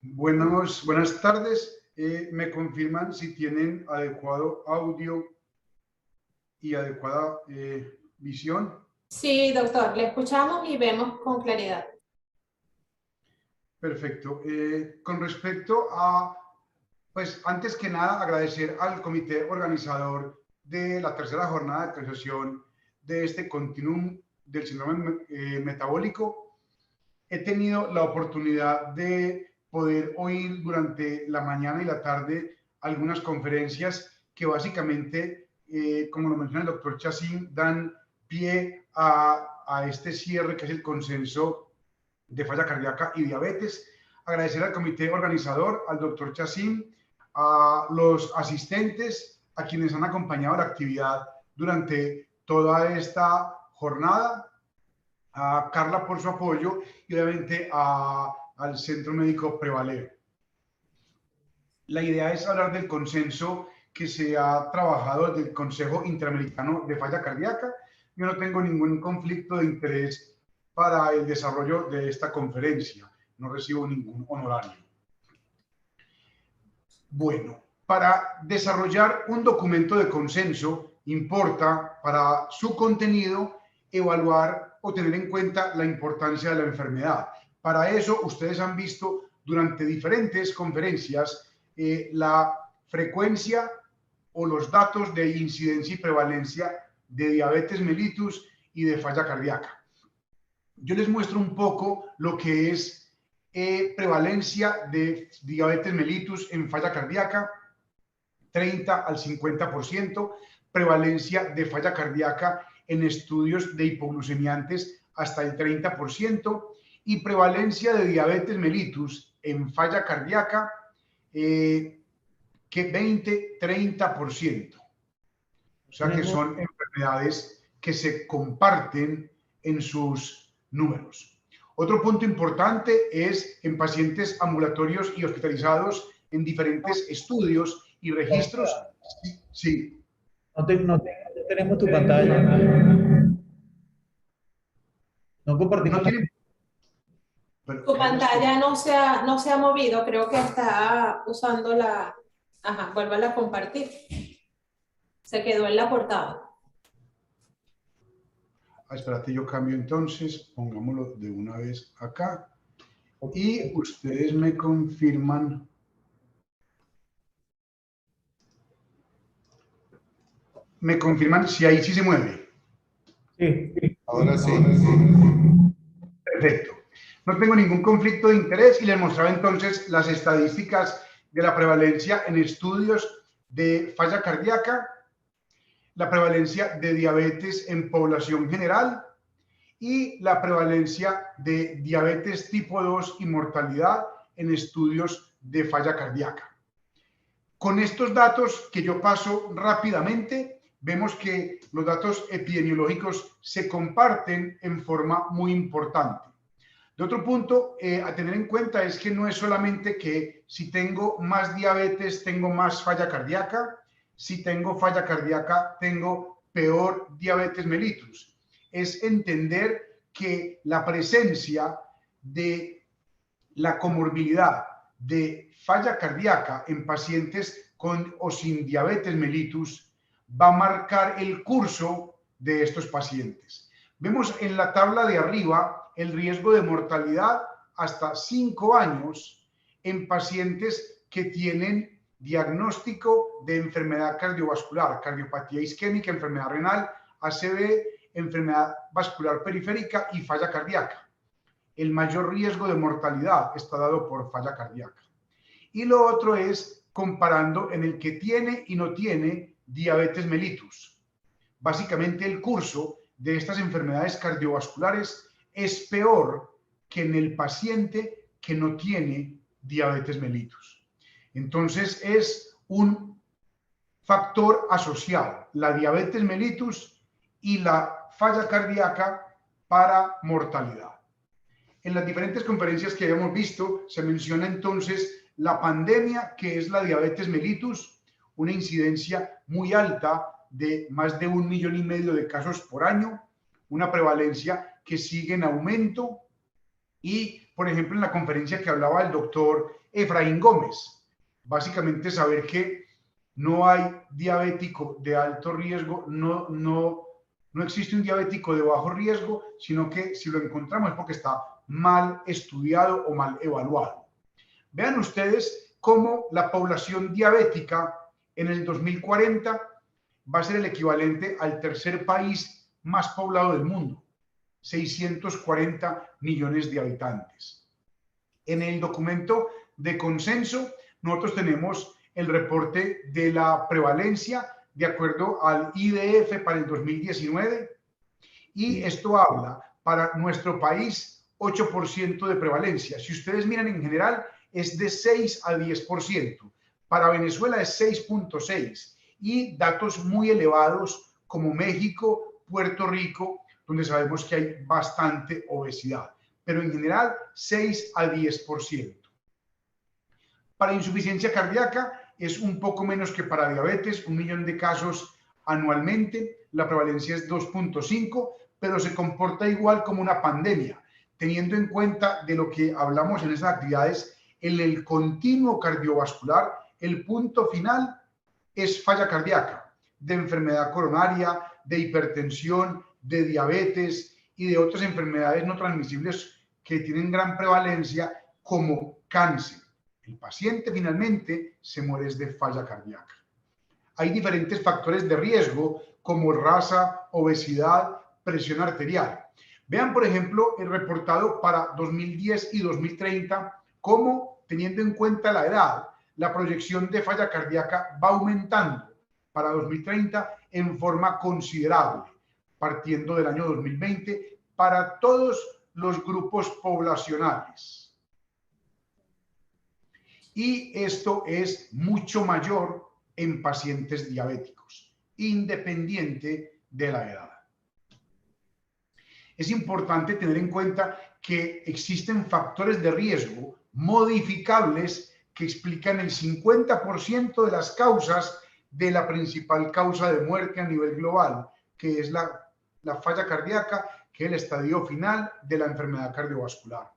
Buenas tardes. ¿Me confirman si tienen adecuado audio y adecuada visión? Sí, doctor, le escuchamos y vemos con claridad. Perfecto. Con respecto a, pues antes que nada, agradecer al comité organizador de la tercera jornada de actualización de este continuum del síndrome metabólico. He tenido la oportunidad de poder oír durante la mañana y la tarde algunas conferencias que básicamente, como lo menciona el doctor Chacín, dan pie a este cierre que es el consenso de falla cardíaca y diabetes. Agradecer al comité organizador, al doctor Chacín, a los asistentes, a quienes han acompañado la actividad durante toda esta jornada, a Carla por su apoyo y obviamente al Centro Médico Prevaleo. La idea es hablar del consenso que se ha trabajado desde el Consejo Interamericano de Falla Cardíaca. Yo no tengo ningún conflicto de interés para el desarrollo de esta conferencia. No recibo ningún honorario. Bueno, para desarrollar un documento de consenso importa para su contenido evaluar o tener en cuenta la importancia de la enfermedad. Para eso, ustedes han visto durante diferentes conferencias la frecuencia o los datos de incidencia y prevalencia de diabetes mellitus y de falla cardíaca. Yo les muestro un poco lo que es prevalencia de diabetes mellitus en falla cardíaca, 30 al 50%, prevalencia de falla cardíaca en estudios de hipoglucemiantes hasta el 30% y prevalencia de diabetes mellitus en falla cardíaca que 20-30%. O sea que son enfermedades que se comparten en sus números. Otro punto importante es en pacientes ambulatorios y hospitalizados en diferentes estudios y registros. Sí. No tenemos tu pantalla. No compartimos. Tu pantalla no se ha movido, creo que está usando la... Ajá, vuélvala a compartir. Se quedó en la portada. Espérate, yo cambio entonces, pongámoslo de una vez acá. Y ustedes me confirman. Me confirman si ahí sí se mueve. Sí. Ahora sí. Perfecto. No tengo ningún conflicto de interés y les mostraba entonces las estadísticas de la prevalencia en estudios de falla cardíaca, la prevalencia de diabetes en población general y la prevalencia de diabetes tipo 2 y mortalidad en estudios de falla cardíaca. Con estos datos que yo paso rápidamente, vemos que los datos epidemiológicos se comparten en forma muy importante. De otro punto a tener en cuenta es que no es solamente que si tengo más diabetes tengo más falla cardíaca, si tengo falla cardíaca tengo peor diabetes mellitus. Es entender que la presencia de la comorbilidad de falla cardíaca en pacientes con o sin diabetes mellitus va a marcar el curso de estos pacientes. Vemos en la tabla de arriba el riesgo de mortalidad hasta 5 años en pacientes que tienen diagnóstico de enfermedad cardiovascular, cardiopatía isquémica, enfermedad renal, ACV, enfermedad vascular periférica y falla cardíaca. El mayor riesgo de mortalidad está dado por falla cardíaca. Y lo otro es comparando en el que tiene y no tiene diabetes mellitus. Básicamente el curso de estas enfermedades cardiovasculares es peor que en el paciente que no tiene diabetes mellitus. Entonces es un factor asociado, la diabetes mellitus y la falla cardíaca para mortalidad. En las diferentes conferencias que habíamos visto se menciona entonces la pandemia, que es la diabetes mellitus, una incidencia muy alta de más de 1,5 millones de casos por año, una prevalencia que sigue en aumento Y, por ejemplo, en la conferencia que hablaba el doctor Efraín Gómez, básicamente saber que no hay diabético de alto riesgo, no existe un diabético de bajo riesgo, sino que si lo encontramos es porque está mal estudiado o mal evaluado. Vean ustedes cómo la población diabética en el 2040 va a ser el equivalente al tercer país más poblado del mundo, 640 millones de habitantes. En el documento de consenso, nosotros tenemos el reporte de la prevalencia de acuerdo al IDF para el 2019 y esto habla para nuestro país 8% de prevalencia. Si ustedes miran en general es de 6 a 10%. Para Venezuela es 6.6 y datos muy elevados como México, Puerto Rico, donde sabemos que hay bastante obesidad, pero en general 6 a 10%. Para insuficiencia cardíaca es un poco menos que para diabetes, 1 millón de casos anualmente, la prevalencia es 2.5, pero se comporta igual como una pandemia, teniendo en cuenta de lo que hablamos en esas actividades, en el continuo cardiovascular, el punto final es falla cardíaca, de enfermedad coronaria, de hipertensión, de diabetes y de otras enfermedades no transmisibles que tienen gran prevalencia como cáncer. El paciente finalmente se muere de falla cardíaca. Hay diferentes factores de riesgo como raza, obesidad, presión arterial. Vean, por ejemplo, el reportado para 2010 y 2030, cómo, teniendo en cuenta la edad, la proyección de falla cardíaca va aumentando para 2030 en forma considerable, partiendo del año 2020 para todos los grupos poblacionales. Y esto es mucho mayor en pacientes diabéticos, independiente de la edad. Es importante tener en cuenta que existen factores de riesgo modificables que explican el 50% de las causas de la principal causa de muerte a nivel global, que es la falla cardíaca, que es el estadio final de la enfermedad cardiovascular.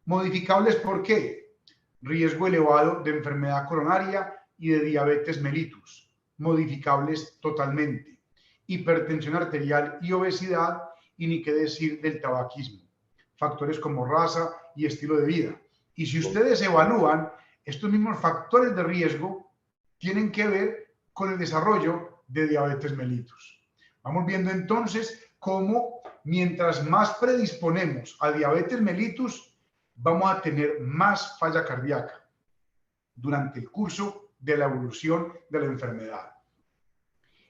¿Modificables por qué? Riesgo elevado de enfermedad coronaria y de diabetes mellitus, modificables totalmente. Hipertensión arterial y obesidad, y ni qué decir del tabaquismo. Factores como raza y estilo de vida. Y si ustedes evalúan, estos mismos factores de riesgo tienen que ver con el desarrollo de diabetes mellitus. Vamos viendo entonces cómo mientras más predisponemos a diabetes mellitus, vamos a tener más falla cardíaca durante el curso de la evolución de la enfermedad.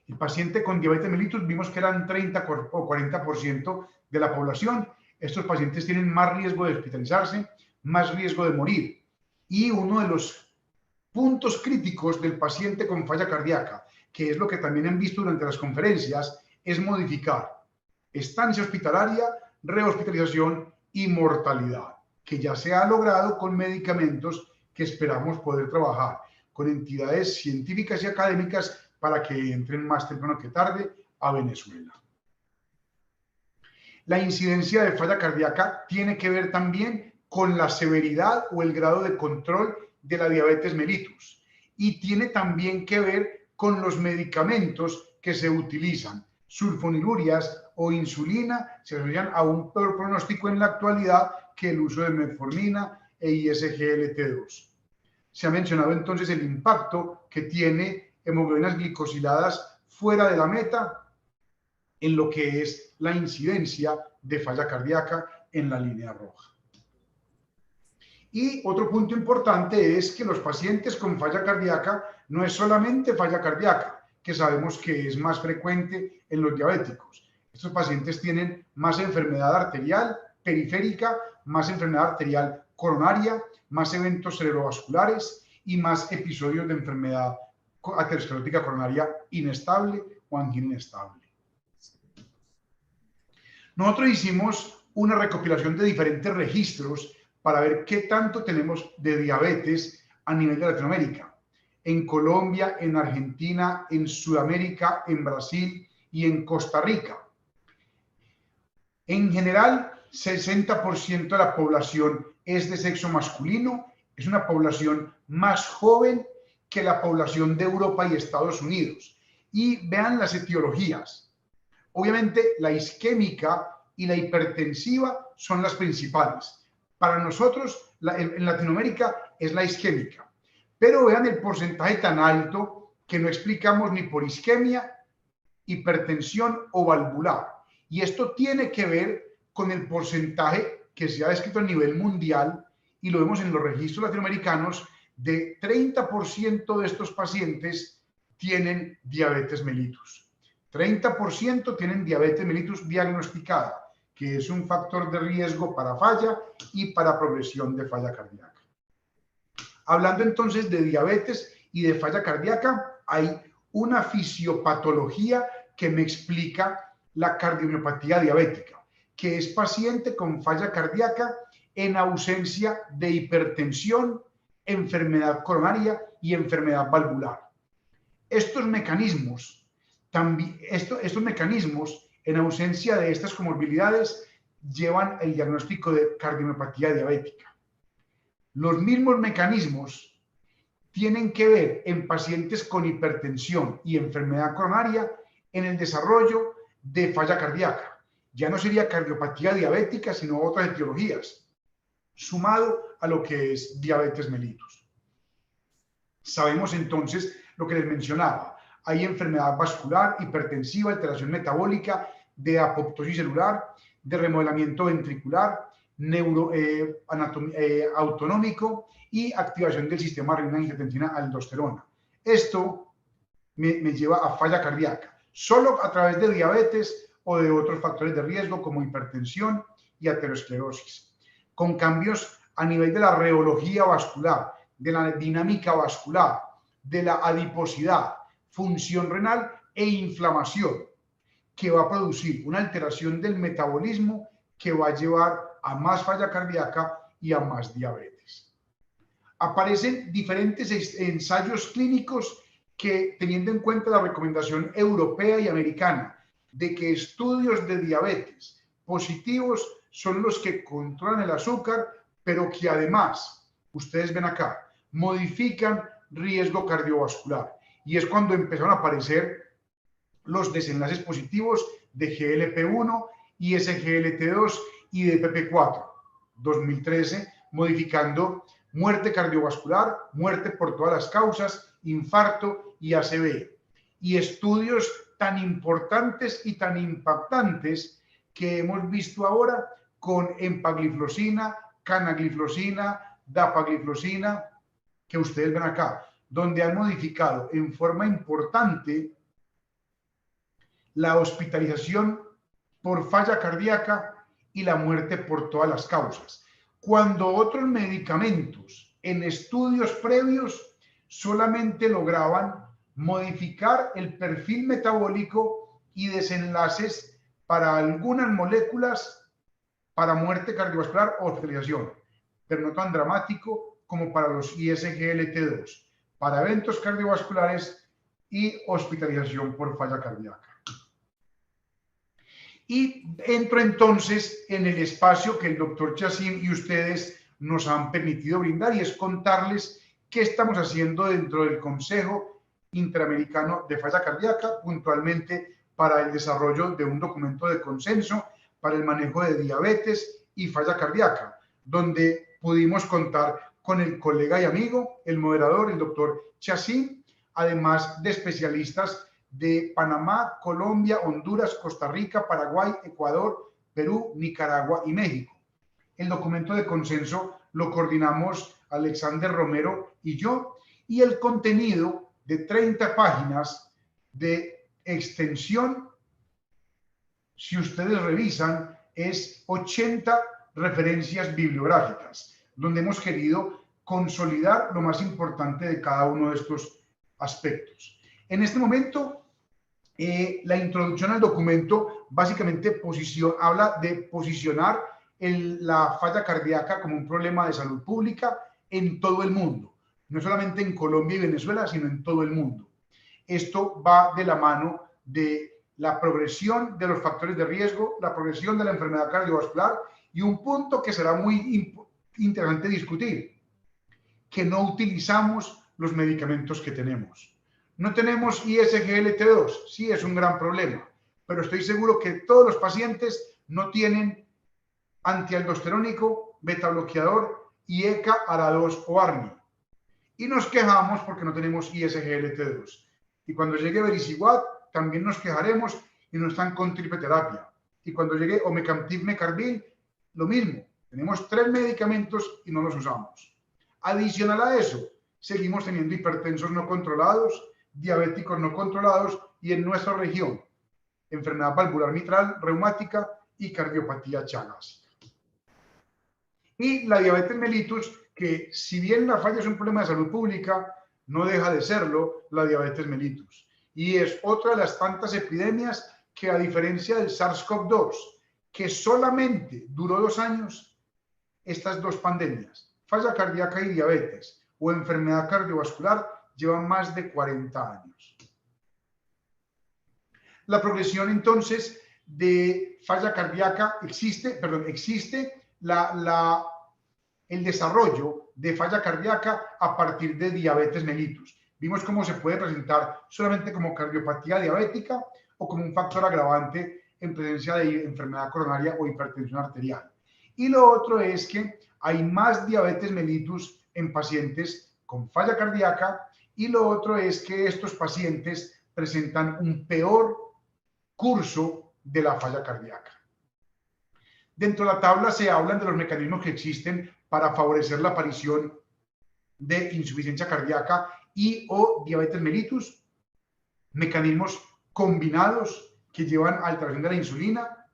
El paciente con diabetes mellitus vimos que eran 30 o 40% de la población. Estos pacientes tienen más riesgo de hospitalizarse, más riesgo de morir. Y uno de los puntos críticos del paciente con falla cardíaca, que es lo que también han visto durante las conferencias, es modificar estancia hospitalaria, rehospitalización y mortalidad, que ya se ha logrado con medicamentos que esperamos poder trabajar con entidades científicas y académicas para que entren más temprano que tarde a Venezuela. La incidencia de falla cardíaca tiene que ver también con la severidad o el grado de control de la diabetes mellitus y tiene también que ver con los medicamentos que se utilizan. Sulfonilurias o insulina se asocian a un peor pronóstico en la actualidad que el uso de metformina e ISGLT2. Se ha mencionado entonces el impacto que tiene hemoglobinas glicosiladas fuera de la meta en lo que es la incidencia de falla cardíaca en la línea roja. Y otro punto importante es que los pacientes con falla cardíaca no es solamente falla cardíaca, que sabemos que es más frecuente en los diabéticos. Estos pacientes tienen más enfermedad arterial periférica, más enfermedad arterial coronaria, más eventos cerebrovasculares y más episodios de enfermedad aterosclerótica coronaria inestable o angina inestable. Nosotros hicimos una recopilación de diferentes registros para ver qué tanto tenemos de diabetes a nivel de Latinoamérica. En Colombia, en Argentina, en Sudamérica, en Brasil y en Costa Rica. En general, 60% de la población es de sexo masculino, es una población más joven que la población de Europa y Estados Unidos. Y vean las etiologías. Obviamente la isquémica y la hipertensiva son las principales. Para nosotros, en Latinoamérica, es la isquémica. Pero vean el porcentaje tan alto que no explicamos ni por isquemia, hipertensión o valvular. Y esto tiene que ver con el porcentaje que se ha descrito a nivel mundial, y lo vemos en los registros latinoamericanos, de 30% de estos pacientes tienen diabetes mellitus. 30% tienen diabetes mellitus diagnosticada, que es un factor de riesgo para falla y para progresión de falla cardíaca. Hablando entonces de diabetes y de falla cardíaca, hay una fisiopatología que me explica la cardiomiopatía diabética, que es paciente con falla cardíaca en ausencia de hipertensión, enfermedad coronaria y enfermedad valvular. Estos mecanismos, en ausencia de estas comorbilidades, llevan el diagnóstico de cardiomiopatía diabética. Los mismos mecanismos tienen que ver en pacientes con hipertensión y enfermedad coronaria en el desarrollo de falla cardíaca. Ya no sería cardiopatía diabética, sino otras etiologías, sumado a lo que es diabetes mellitus. Sabemos entonces lo que les mencionaba. Hay enfermedad vascular, hipertensiva, alteración metabólica, de apoptosis celular, de remodelamiento ventricular, autonómico y activación del sistema renina-angiotensina-aldosterona. Esto me lleva a falla cardíaca, solo a través de diabetes o de otros factores de riesgo como hipertensión y aterosclerosis, con cambios a nivel de la reología vascular, de la dinámica vascular, de la adiposidad, función renal e inflamación, que va a producir una alteración del metabolismo que va a llevar a más falla cardíaca y a más diabetes. Aparecen diferentes ensayos clínicos que, teniendo en cuenta la recomendación europea y americana de que estudios de diabetes positivos son los que controlan el azúcar, pero que además, ustedes ven acá, modifican riesgo cardiovascular. Y es cuando empezaron a aparecer los desenlaces positivos de GLP-1 y SGLT2 y de PP4, 2013, modificando muerte cardiovascular, muerte por todas las causas, infarto y ACV. Y estudios tan importantes y tan impactantes que hemos visto ahora con empagliflozina, canagliflozina, dapagliflozina, que ustedes ven acá, donde han modificado en forma importante la hospitalización por falla cardíaca y la muerte por todas las causas, cuando otros medicamentos en estudios previos solamente lograban modificar el perfil metabólico y desenlaces para algunas moléculas para muerte cardiovascular o hospitalización, pero no tan dramático como para los ISGLT2, para eventos cardiovasculares y hospitalización por falla cardíaca. Y entro entonces en el espacio que el doctor Chacín y ustedes nos han permitido brindar, y es contarles qué estamos haciendo dentro del Consejo Interamericano de Falla Cardíaca, puntualmente para el desarrollo de un documento de consenso para el manejo de diabetes y falla cardíaca, donde pudimos contar con el colega y amigo, el moderador, el doctor Chacín, además de especialistas de Panamá, Colombia, Honduras, Costa Rica, Paraguay, Ecuador, Perú, Nicaragua y México. El documento de consenso lo coordinamos Alexander Romero y yo, y el contenido de 30 páginas de extensión, si ustedes revisan, es 80 referencias bibliográficas, donde hemos querido consolidar lo más importante de cada uno de estos aspectos. En este momento, la introducción al documento básicamente habla de posicionar la falla cardíaca como un problema de salud pública en todo el mundo, no solamente en Colombia y Venezuela, sino en todo el mundo. Esto va de la mano de la progresión de los factores de riesgo, la progresión de la enfermedad cardiovascular Y un punto que será muy interesante discutir, que no utilizamos los medicamentos que tenemos. No tenemos ISGLT2, sí es un gran problema, pero estoy seguro que todos los pacientes no tienen antialdosterónico, beta bloqueador, IECA, ARA2 o ARNI. Y nos quejamos porque no tenemos ISGLT2. Y cuando llegue Vericiguat, también nos quejaremos y no están con tripleterapia. Y cuando llegue Omecamtiv Mecarbil, lo mismo. Tenemos 3 medicamentos y no los usamos. Adicional a eso, seguimos teniendo hipertensos no controlados, diabéticos no controlados y en nuestra región, enfermedad valvular mitral, reumática y cardiopatía Chagas. Y la diabetes mellitus, que si bien la falla es un problema de salud pública, no deja de serlo la diabetes mellitus. Y es otra de las tantas epidemias que, a diferencia del SARS-CoV-2, que solamente duró 2 años, estas 2 pandemias, falla cardíaca y diabetes o enfermedad cardiovascular, llevan más de 40 años. La progresión entonces de falla cardíaca existe el desarrollo de falla cardíaca a partir de diabetes mellitus. Vimos cómo se puede presentar solamente como cardiopatía diabética o como un factor agravante en presencia de enfermedad coronaria o hipertensión arterial. Y lo otro es que hay más diabetes mellitus en pacientes con falla cardíaca, y lo otro es que estos pacientes presentan un peor curso de la falla cardíaca. Dentro de la tabla se hablan de los mecanismos que existen para favorecer la aparición de insuficiencia cardíaca y o diabetes mellitus, mecanismos combinados que llevan a alteración de la insulina,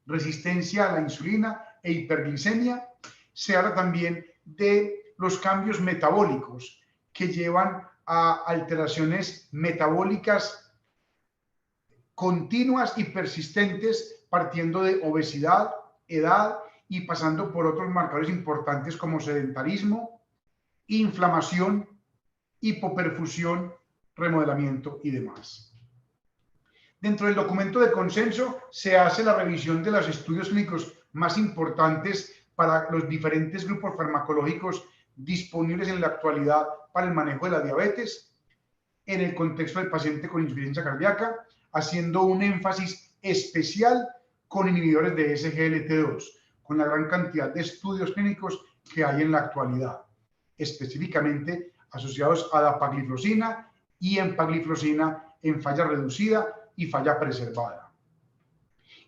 resistencia a la insulina e hiperglicemia. Se habla también de los cambios metabólicos que llevan a alteraciones metabólicas continuas y persistentes, partiendo de obesidad, edad y pasando por otros marcadores importantes como sedentarismo, inflamación, hipoperfusión, remodelamiento y demás. Dentro del documento de consenso se hace la revisión de los estudios clínicos más importantes para los diferentes grupos farmacológicos disponibles en la actualidad para el manejo de la diabetes en el contexto del paciente con insuficiencia cardíaca, haciendo un énfasis especial con inhibidores de SGLT2, con la gran cantidad de estudios clínicos que hay en la actualidad, específicamente asociados a dapagliflozina y empagliflozina en falla reducida y falla preservada.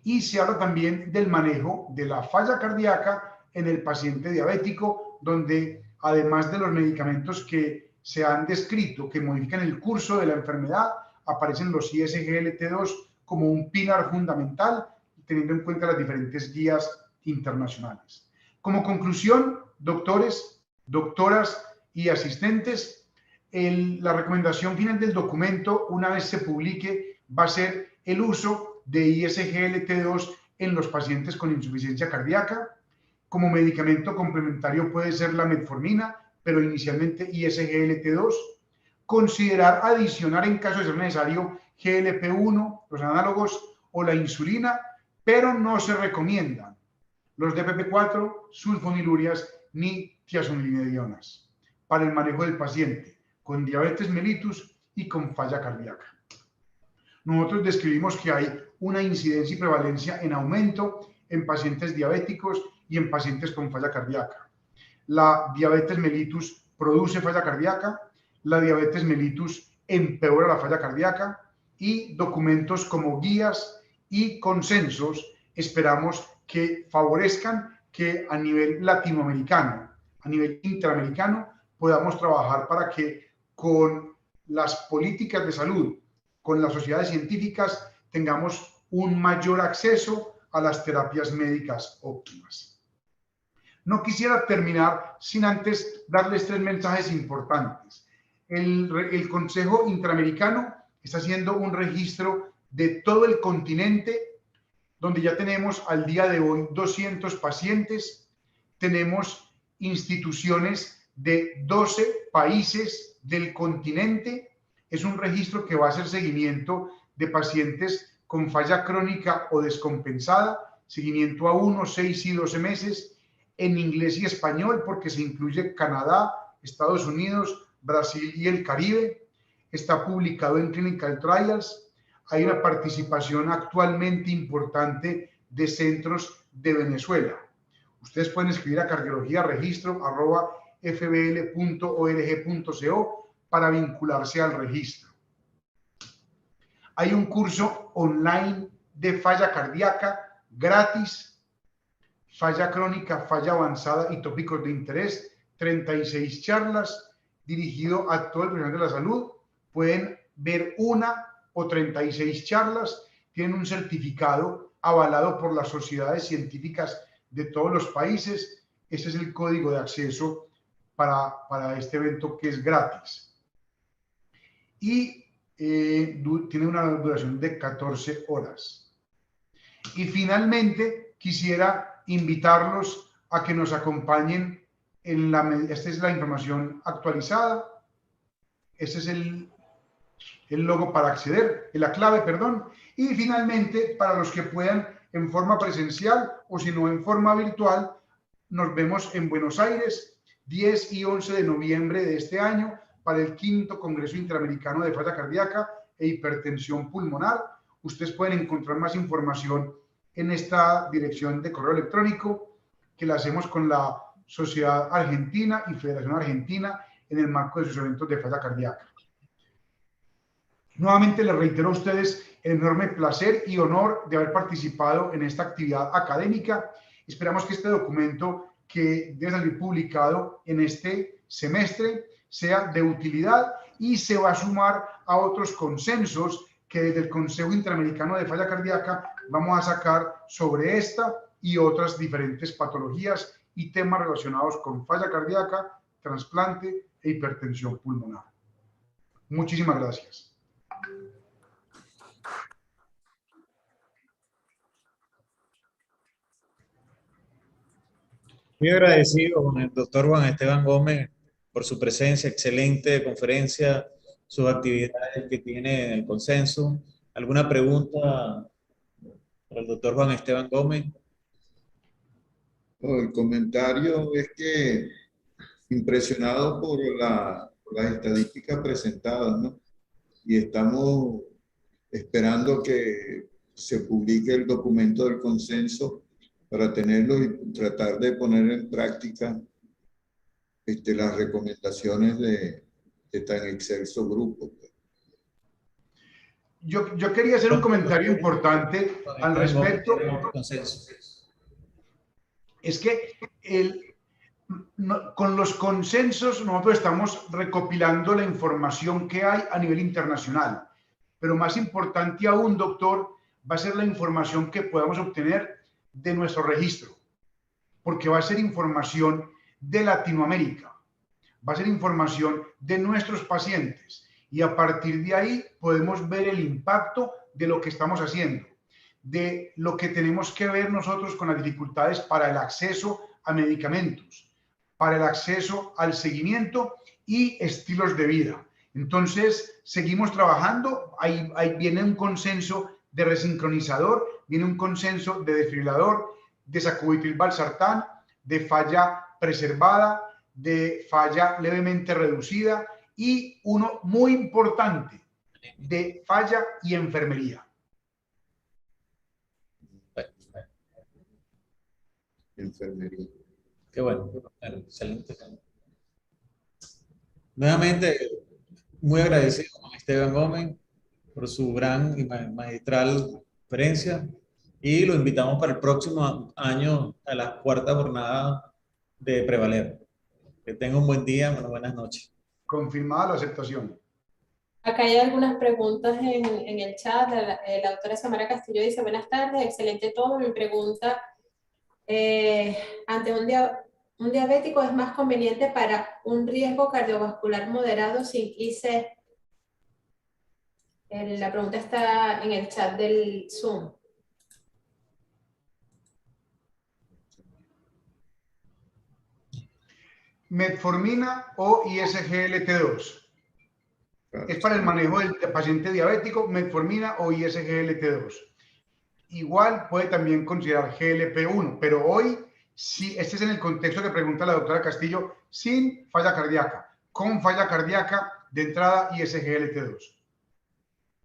Y se habla también del manejo de la falla cardíaca en el paciente diabético, donde además de los medicamentos que se han descrito que modifican el curso de la enfermedad, aparecen los ISGLT2 como un pilar fundamental, teniendo en cuenta las diferentes guías internacionales. Como conclusión, doctores, doctoras y asistentes, la recomendación final del documento, una vez se publique, va a ser el uso de ISGLT2 en los pacientes con insuficiencia cardíaca. Como medicamento complementario puede ser la metformina, pero inicialmente ISGLT2. Considerar adicionar en caso de ser necesario GLP-1, los análogos o la insulina, pero no se recomiendan los DPP-4, sulfonilurias ni tiazonidionas para el manejo del paciente con diabetes mellitus y con falla cardíaca. Nosotros describimos que hay una incidencia y prevalencia en aumento en pacientes diabéticos y en pacientes con falla cardíaca. La diabetes mellitus produce falla cardíaca, la diabetes mellitus empeora la falla cardíaca, y documentos como guías y consensos esperamos que favorezcan que a nivel latinoamericano, a nivel interamericano, podamos trabajar para que con las políticas de salud, con las sociedades científicas, tengamos un mayor acceso a las terapias médicas óptimas. No quisiera terminar sin antes darles 3 mensajes importantes. El Consejo Interamericano está haciendo un registro de todo el continente, donde ya tenemos al día de hoy 200 pacientes, tenemos instituciones de 12 países del continente. Es un registro que va a hacer seguimiento de pacientes con falla crónica o descompensada seguimiento a 1, 6 y 12 meses, en inglés y español, porque se incluye Canadá, Estados Unidos, Brasil y el Caribe. Está publicado en Clinical Trials. Hay una participación actualmente importante de centros de Venezuela. Ustedes pueden escribir a cardiología.registro@fbl.org.co para vincularse al registro. Hay un curso online de falla cardíaca gratis, falla crónica, falla avanzada y tópicos de interés, 36 charlas dirigido a todo el profesional de la salud. Pueden ver una o 36 charlas, tienen un certificado avalado por las sociedades científicas de todos los países. Ese es el código de acceso para este evento, que es gratis. Y tiene una duración de 14 horas. Y finalmente, quisiera invitarlos a que nos acompañen en esta es la información actualizada. Este es el logo para acceder, la clave, perdón. Y finalmente, para los que puedan en forma presencial o si no en forma virtual, nos vemos en Buenos Aires, 10 y 11 de noviembre de este año, para el 5º Congreso Interamericano de Falla Cardíaca e Hipertensión Pulmonar. Ustedes pueden encontrar más información en esta dirección de correo electrónico, que la hacemos con la Sociedad Argentina y Federación Argentina en el marco de sus eventos de falla cardíaca. Nuevamente les reitero a ustedes el enorme placer y honor de haber participado en esta actividad académica. Esperamos que este documento, que debe salir publicado en este semestre, sea de utilidad y se va a sumar a otros consensos que desde el Consejo Interamericano de Falla Cardíaca vamos a sacar sobre esta y otras diferentes patologías y temas relacionados con falla cardíaca, trasplante e hipertensión pulmonar. Muchísimas gracias. Muy agradecido con el doctor Juan Esteban Gómez por su presencia, excelente conferencia, sus actividades que tiene en el consenso. ¿Alguna pregunta para el doctor Juan Esteban Gómez? El comentario es que impresionado por las estadísticas presentadas, ¿no? Y estamos esperando que se publique el documento del consenso para tenerlo y tratar de poner en práctica las recomendaciones de tan excelso grupo. Yo quería hacer un comentario importante al respecto. Es que con los consensos nosotros estamos recopilando la información que hay a nivel internacional, pero más importante aún, doctor, va a ser la información que podamos obtener de nuestro registro, porque va a ser información de Latinoamérica, va a ser información de nuestros pacientes, y a partir de ahí podemos ver el impacto de lo que estamos haciendo, de lo que tenemos que ver nosotros con las dificultades para el acceso a medicamentos, para el acceso al seguimiento y estilos de vida. Entonces, seguimos trabajando, ahí viene un consenso de resincronizador, viene un consenso de desfibrilador, de sacubitril/valsartán, de falla preservada, de falla levemente reducida y uno muy importante, de falla y enfermería. Enfermería. Qué bueno, excelente. Nuevamente, muy agradecido con Esteban Gómez por su gran y magistral conferencia y lo invitamos para el próximo año a la 4ª jornada de Prevaler. Que tenga un buen día, buenas noches. Confirmada la aceptación. Acá hay algunas preguntas en el chat. La doctora Samara Castillo dice: buenas tardes, excelente todo. Mi pregunta, ante un diabético, ¿es más conveniente para un riesgo cardiovascular moderado sin IC? La pregunta está en el chat del Zoom. Metformina o ISGLT2. Es para el manejo del paciente diabético, metformina o ISGLT2. igual puede también considerar GLP-1, pero hoy sí, este es en el contexto que pregunta la doctora Castillo, sin falla cardíaca, con falla cardíaca de entrada y SGLT2.